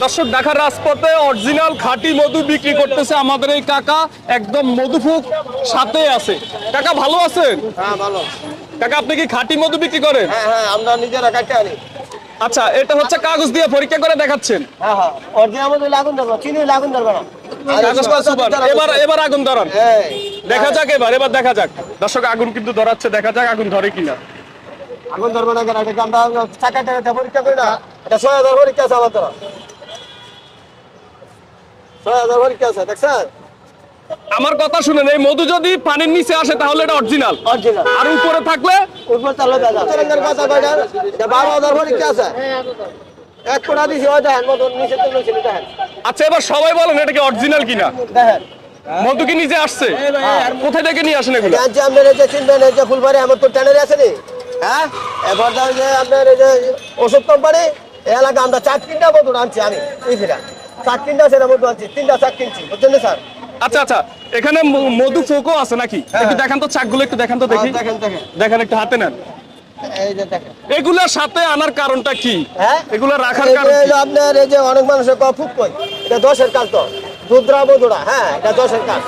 দর্শক, ঢাকার রাজপথে অরিজিনাল খাঁটি মধু বিক্রি করতেছে আমাদের এই কাকা, একদম মধুফুক সাথে আছে। কাকা ভালো আছেন? হ্যাঁ ভালো। কাকা আপনি কি খাঁটি মধু বিক্রি করেন? হ্যাঁ হ্যাঁ, আমরা নিজেরা কাটতে আনি। আচ্ছা, এটা হচ্ছে কাগজ দিয়ে পরীক্ষা করে দেখাচ্ছেন। হ্যাঁ হ্যাঁ, অরিজিনাল মধ্যে লাগুন ধরবো, চিনি লাগুন ধরবো না। কাগজটা সুপার। এবার আগুন ধরান, দেখা যাক। এবার দেখা যাক। দর্শক, আগুন কিন্তু ধরাচ্ছে, দেখা যাক আগুন ধরে কিনা। আগুন ধরবো না কেন? এটা আমরা চাকা টাকা পরীক্ষা করি না। এটা ৬০০০ পরীক্ষা আছে আমার তো। ৬০০০ পরীক্ষা আছে, দেখছেন? আমার কথা শুনেন, এই মধু যদি পানির নিচে আসে তাহলে এটা অরিজিনাল, অরিজিনাল। আর উপরে থাকলে উপর তাহলে দাদা তেলেঙ্গার কথা কয়টা? এটা ১২,০০০ পরীক্ষা আছে। এক কোটা দিছি, ওই দেখেন মতন নিচে তুলে ছিল, দেখেন। আচ্ছা, এবার সবাই বলেন এটা কি অরিজিনাল কিনা। দেখেন মধু কি নিচে আসছে? কোথায় থেকে নিয়ে আসেন এগুলো? জানছি আপনার এই যে চিনবেন, এই যে ফুলবাড়ি আমার তো ট্যানারি আছে নি, হ্যাঁ এবার যে আপনার এই যে ওষুধ কোম্পানি এই এলাকা আমরা ৪-৩টা মধু আনছি। আমি এই ফিরা ৪-৩টা সেটা মধু আনছি, 3টা চাক কিনছি, বুঝছেন না স্যার? আচ্ছা আচ্ছা, এখানে মধু ফোকও আছে নাকি? একটু দেখান তো, চাকগুলো একটু দেখান তো দেখি। দেখেন দেখেন, দেখেন, একটু হাতে নেন। এই যে দেখেন। এগুলোর সাথে আনার কারণটা কি? হ্যাঁ, এগুলো রাখার এই যে কারণ কি? আপনার এই যে অনেক মানুষের ফুক কই, এটা 10-এর কাজ তো, দুধরা মধুরা, হ্যাঁ এটা 10-এর কাজ।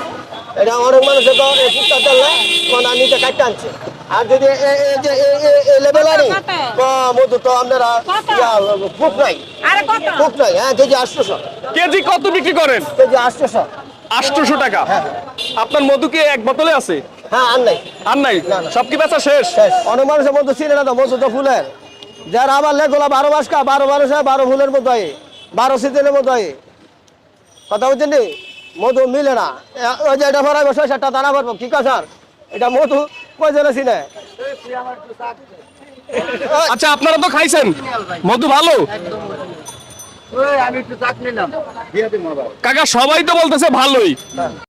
এটা অনেক মানুষের তো এই ফুকটা চললে কোনা নিচে কাটতে আনছে। আর যদি এই যে এই লেভেলারি মধু তো আপনারা ফুক নাই, ফুক নাই। হ্যাঁ, কেজি 800। কেজি কত বিক্রি করেন? কেজি 800। 800 টাকা। আপনার মধু কি এক বোতলে আছে? হ্যাঁ, আর নাই, আর নাই? না, না। সব কি বেচা শেষ? শেষ। অনেক মানুষের মধ্যে ছিল না তো, মধু তো ফুলের। যারা আবার লেগুলা 12 মাস কা, 12 মানুষ 12 ফুলের মতো হয়, 12 সিজনের মতো হয়। কথা বলছেন নি? মধু মিলে না। ওই যে এটা ভরাইবো 6-7টা দানা ভরবো, কি কথা স্যার? এটা মধু কয়জন চিনে? আচ্ছা, আপনারা তো খাইছেন, মধু ভালো? আমি একটু চাক নিলাম। কাকা সবাই তো বলতেছে ভালোই।